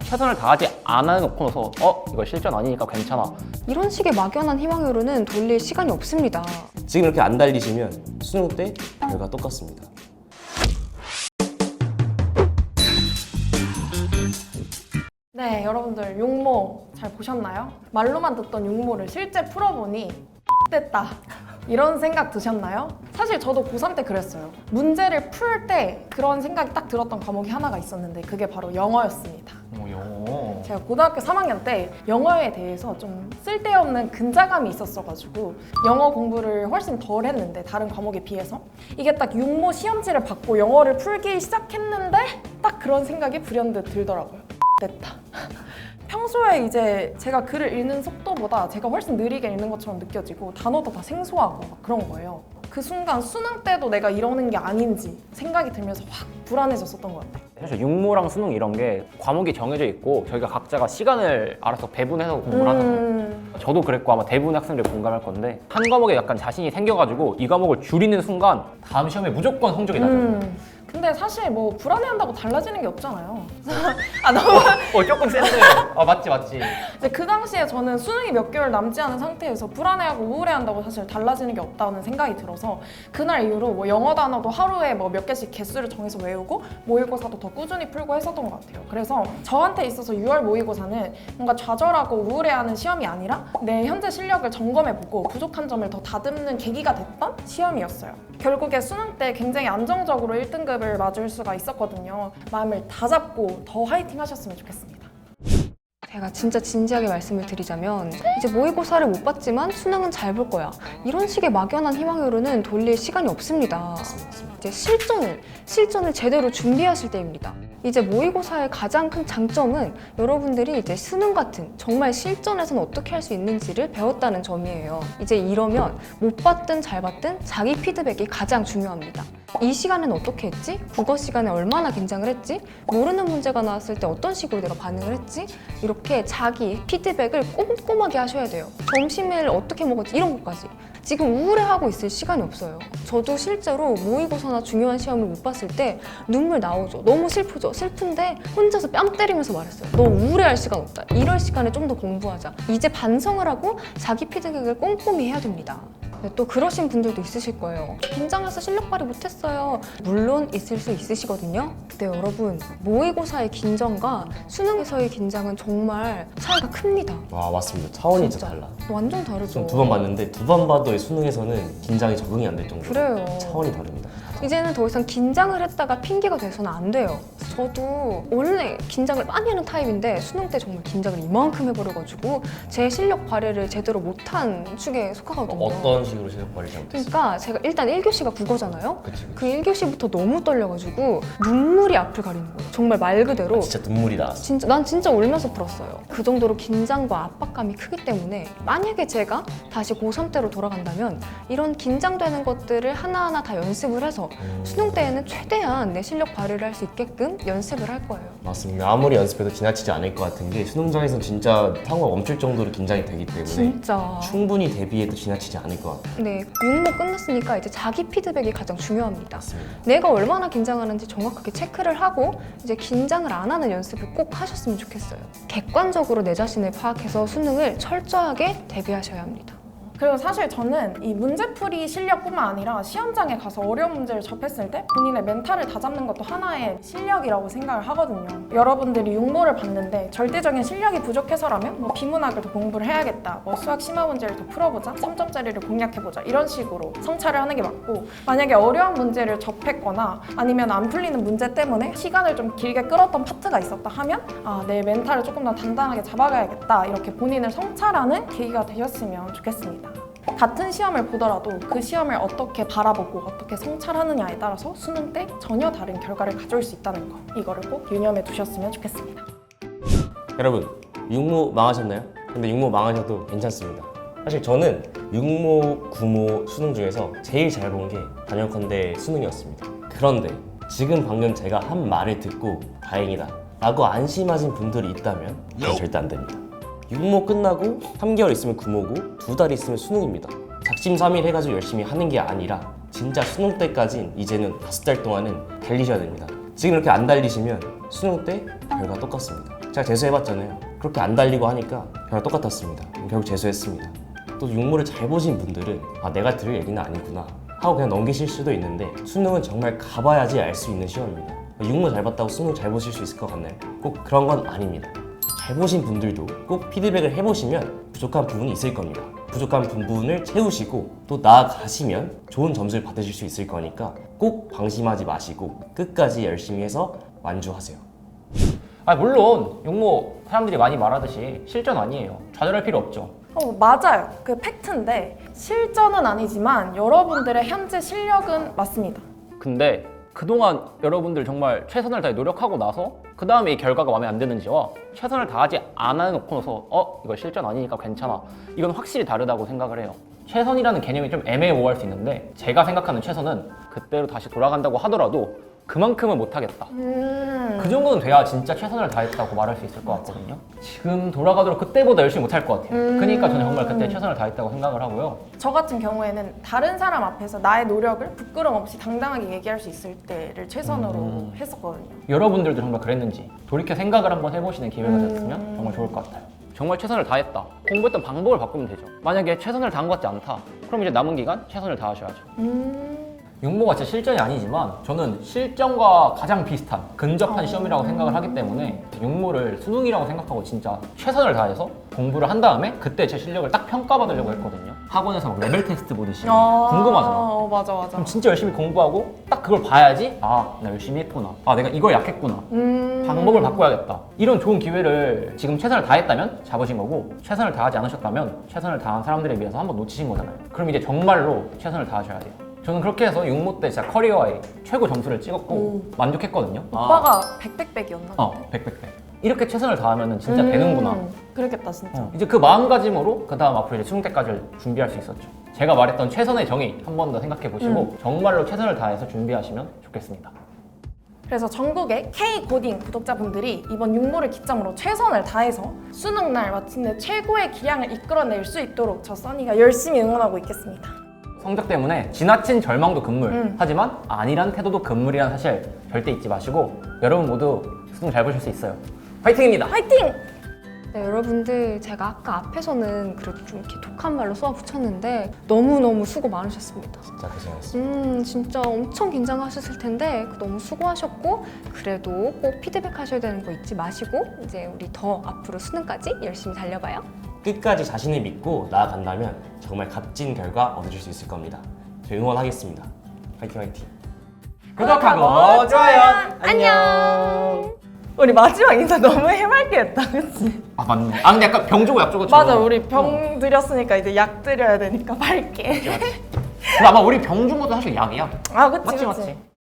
최선을 다하지 않아 놓고 나서 이거 실전 아니니까 괜찮아. 이런 식의 막연한 희망으로는 돌릴 시간이 없습니다. 지금 이렇게 안 달리시면 수능 때 결과 똑같습니다. 네, 여러분들 육모 잘 보셨나요? 말로만 듣던 육모를 실제 풀어보니 됐다 이런 생각 드셨나요? 사실 저도 고3 때 그랬어요. 문제를 풀 때 그런 생각이 딱 들었던 과목이 하나가 있었는데 그게 바로 영어였습니다. 영어. 제가 고등학교 3학년 때 영어에 대해서 좀 쓸데없는 근자감이 있었어가지고 영어 공부를 훨씬 덜 했는데 다른 과목에 비해서 이게 딱 육모 시험지를 받고 영어를 풀기 시작했는데 딱 그런 생각이 불현듯 들더라고요. 됐다. 평소에 이제 제가 글을 읽는 속도보다 제가 훨씬 느리게 읽는 것처럼 느껴지고 단어도 다 생소하고 막 그런 거예요. 그 순간 수능 때도 내가 이러는 게 아닌지 생각이 들면서 확 불안해졌었던 것 같아요. 사실 육모랑 수능 이런 게 과목이 정해져 있고 저희가 각자가 시간을 알아서 배분해서 공부를 하잖아요. 저도 그랬고 아마 대부분 학생들이 공감할 건데 한 과목에 약간 자신이 생겨가지고 이 과목을 줄이는 순간 다음 시험에 무조건 성적이 나잖아요. 근데 사실 뭐 불안해한다고 달라지는 게 없잖아요. 아 너무 조금 센데. 맞지. 이제 그 당시에 저는 수능이 몇 개월 남지 않은 상태에서 불안해하고 우울해한다고 사실 달라지는 게 없다는 생각이 들어서 그날 이후로 뭐 영어 단어도 하루에 뭐 몇 개씩 개수를 정해서 외우고 모의고사도 더 꾸준히 풀고 했었던 것 같아요. 그래서 저한테 있어서 6월 모의고사는 뭔가 좌절하고 우울해하는 시험이 아니라 내 현재 실력을 점검해보고 부족한 점을 더 다듬는 계기가 됐던 시험이었어요. 결국에 수능 때 굉장히 안정적으로 1등급을 맞을 수가 있었거든요. 마음을 다 잡고 더 화이팅 하셨으면 좋겠습니다. 제가 진짜 진지하게 말씀을 드리자면 이제 모의고사를 못 봤지만 수능은 잘 볼 거야. 이런 식의 막연한 희망으로는 돌릴 시간이 없습니다. 이제 실전을 제대로 준비하실 때입니다. 이제 모의고사의 가장 큰 장점은 여러분들이 이제 수능 같은 정말 실전에서는 어떻게 할 수 있는지를 배웠다는 점이에요. 이제 이러면 못 봤든 잘 봤든 자기 피드백이 가장 중요합니다. 이 시간에는 어떻게 했지? 국어 시간에 얼마나 긴장을 했지? 모르는 문제가 나왔을 때 어떤 식으로 내가 반응을 했지? 이렇게 자기 피드백을 꼼꼼하게 하셔야 돼요. 점심을 어떻게 먹었지? 이런 것까지. 지금 우울해하고 있을 시간이 없어요. 저도 실제로 모의고사나 중요한 시험을 못 봤을 때 눈물 나오죠. 너무 슬프죠. 슬픈데 혼자서 뺨 때리면서 말했어요. 너 우울해할 시간 없다. 이럴 시간에 좀 더 공부하자. 이제 반성을 하고 자기 피드백을 꼼꼼히 해야 됩니다. 또 그러신 분들도 있으실 거예요. 긴장해서 실력 발휘 못했어요. 물론 있을 수 있으시거든요. 근데 여러분, 모의고사의 긴장과 수능에서의 긴장은 정말 차이가 큽니다. 와 맞습니다. 차원이 진짜 달라. 완전 다르죠. 두 번 봤는데 두 번 봐도 수능에서는 긴장이 적응이 안 될 정도로 그래요. 차원이 다릅니다. 이제는 더 이상 긴장을 했다가 핑계가 돼서는 안 돼요. 저도 원래 긴장을 많이 하는 타입인데 수능 때 정말 긴장을 이만큼 해버려가지고 제 실력 발휘를 제대로 못한 축에 속하거든요. 어떤 식으로 실력 발휘 잘못했어요? 그러니까 제가 일단 1교시가 국어잖아요. 그치. 그 1교시부터 너무 떨려가지고 눈물이 앞을 가리는 거예요. 정말 말 그대로 진짜 눈물이 나왔어. 난 진짜 울면서 풀었어요. 그 정도로 긴장과 압박감이 크기 때문에 만약에 제가 다시 고3 때로 돌아간다면 이런 긴장되는 것들을 하나하나 다 연습을 해서 수능 때에는 최대한 내 실력 발휘를 할 수 있게끔 연습을 할 거예요. 맞습니다. 아무리 연습해도 지나치지 않을 것 같은 게 수능장에서 진짜 상황 멈출 정도로 긴장이 되기 때문에 진짜. 충분히 대비해도 지나치지 않을 것 같아요. 네, 육모 끝났으니까 이제 자기 피드백이 가장 중요합니다. 맞습니다. 내가 얼마나 긴장하는지 정확하게 체크를 하고 이제 긴장을 안 하는 연습을 꼭 하셨으면 좋겠어요. 객관적으로 내 자신을 파악해서 수능을 철저하게 대비하셔야 합니다. 그리고 사실 저는 이 문제풀이 실력뿐만 아니라 시험장에 가서 어려운 문제를 접했을 때 본인의 멘탈을 다잡는 것도 하나의 실력이라고 생각을 하거든요. 여러분들이 육모를 봤는데 절대적인 실력이 부족해서라면 뭐 비문학을 더 공부를 해야겠다, 뭐 수학 심화 문제를 더 풀어보자, 3점짜리를 공략해보자 이런 식으로 성찰을 하는 게 맞고, 만약에 어려운 문제를 접했거나 아니면 안 풀리는 문제 때문에 시간을 좀 길게 끌었던 파트가 있었다 하면 내 멘탈을 조금 더 단단하게 잡아가야겠다, 이렇게 본인을 성찰하는 계기가 되셨으면 좋겠습니다. 같은 시험을 보더라도 그 시험을 어떻게 바라보고 어떻게 성찰하느냐에 따라서 수능 때 전혀 다른 결과를 가져올 수 있다는 거, 이거를 꼭 유념해 두셨으면 좋겠습니다. 여러분 육모 망하셨나요? 근데 육모 망하셔도 괜찮습니다. 사실 저는 육모, 구모 수능 중에서 제일 잘 본 게 단연컨대 수능이었습니다. 그런데 지금 방금 제가 한 말을 듣고 다행이다 라고 안심하신 분들이 있다면 그건 절대 안 됩니다. 육모 끝나고 3개월 있으면 구모고 2달 있으면 수능입니다. 작심삼일 해가지고 열심히 하는 게 아니라 진짜 수능 때까진 이제는 5달 동안은 달리셔야 됩니다. 지금 이렇게 안 달리시면 수능 때 결과 똑같습니다. 제가 재수해봤잖아요. 그렇게 안 달리고 하니까 결과 똑같았습니다. 결국 재수했습니다. 또 육모를 잘 보신 분들은 아 내가 들을 얘기는 아니구나 하고 그냥 넘기실 수도 있는데 수능은 정말 가봐야지 알 수 있는 시험입니다. 육모 잘 봤다고 수능 잘 보실 수 있을 것 같나요? 꼭 그런 건 아닙니다. 잘 보신 분들도 꼭 피드백을 해보시면 부족한 부분이 있을 겁니다. 부족한 부분을 채우시고 또 나아가시면 좋은 점수를 받으실 수 있을 거니까 꼭 방심하지 마시고 끝까지 열심히 해서 완주하세요. 물론 육모 사람들이 많이 말하듯이 실전 아니에요. 좌절할 필요 없죠. 맞아요. 그 팩트인데 실전은 아니지만 여러분들의 현재 실력은 맞습니다. 근데 그동안 여러분들 정말 최선을 다해 노력하고 나서 그 다음에 이 결과가 마음에 안 드는지와 최선을 다하지 않아 놓고 나서 이거 실전 아니니까 괜찮아, 이건 확실히 다르다고 생각을 해요. 최선이라는 개념이 좀 애매모호할 수 있는데 제가 생각하는 최선은 그때로 다시 돌아간다고 하더라도 그만큼은 못하겠다, 그 정도는 돼야 진짜 최선을 다했다고 말할 수 있을 것 같거든요. 지금 돌아가도록 그때보다 열심히 못할 것 같아요. 그러니까 저는 정말 그때 최선을 다했다고 생각을 하고요. 저 같은 경우에는 다른 사람 앞에서 나의 노력을 부끄럼 없이 당당하게 얘기할 수 있을 때를 최선으로 했었거든요. 여러분들도 정말 그랬는지 돌이켜 생각을 한번 해보시는 기회가 됐으면 정말 좋을 것 같아요. 정말 최선을 다했다. 공부했던 방법을 바꾸면 되죠. 만약에 최선을 다한 것 같지 않다, 그럼 이제 남은 기간 최선을 다하셔야죠. 육모가 진짜 실전이 아니지만 저는 실전과 가장 비슷한 근접한 시험이라고 생각을 하기 때문에 육모를 수능이라고 생각하고 진짜 최선을 다해서 공부를 한 다음에 그때 제 실력을 딱 평가받으려고 했거든요. 학원에서 막 레벨 테스트 보듯이 궁금하잖아. 맞아. 그럼 진짜 열심히 공부하고 딱 그걸 봐야지 나 열심히 했구나, 내가 이거 약했구나, 방법을 바꿔야겠다, 이런 좋은 기회를 지금 최선을 다했다면 잡으신 거고, 최선을 다하지 않으셨다면 최선을 다한 사람들에 비해서 한번 놓치신 거잖아요. 그럼 이제 정말로 최선을 다하셔야 돼요. 저는 그렇게 해서 육모 때 진짜 커리어에 최고 점수를 찍었고 만족했거든요. 오빠가 백백백이었나? 백백백. 이렇게 최선을 다하면 진짜 되는구나. 그렇겠다 진짜. 이제 그 마음가짐으로 그 다음 앞으로 이제 수능 때까지 준비할 수 있었죠. 제가 말했던 최선의 정의 한 번 더 생각해 보시고 정말로 최선을 다해서 준비하시면 좋겠습니다. 그래서 전국의 K-고딩 구독자분들이 이번 육모를 기점으로 최선을 다해서 수능날 마침내 최고의 기량을 이끌어낼 수 있도록 저 써니가 열심히 응원하고 있겠습니다. 성적 때문에 지나친 절망도 금물, 하지만 안일한 태도도 금물이라는 사실 절대 잊지 마시고 여러분 모두 수능 잘 보실 수 있어요. 화이팅입니다. 화이팅! 네, 여러분들 제가 아까 앞에서는 그래도 좀 이렇게 독한 말로 쏘아 붙였는데 너무너무 수고 많으셨습니다. 진짜 고생하셨습니다. 진짜 엄청 긴장하셨을 텐데 너무 수고하셨고, 그래도 꼭 피드백 하셔야 되는 거 잊지 마시고 이제 우리 더 앞으로 수능까지 열심히 달려봐요. 끝까지 자신을 믿고 나아간다면 정말 값진 결과 얻으실 수 있을 겁니다. 저희 응원하겠습니다. 화이팅 화이팅! 구독하고 좋아요. 안녕. 우리 마지막 인사 너무 해맑게 했다, 그치? 맞네. 근데 약간 병 주고 약 주고 맞아, 우리 병 드렸으니까 이제 약 드려야 되니까 밝게. 근데 아마 우리 병 준 것도 사실 약이야. 아, 그치, 맞지 그치. 맞지.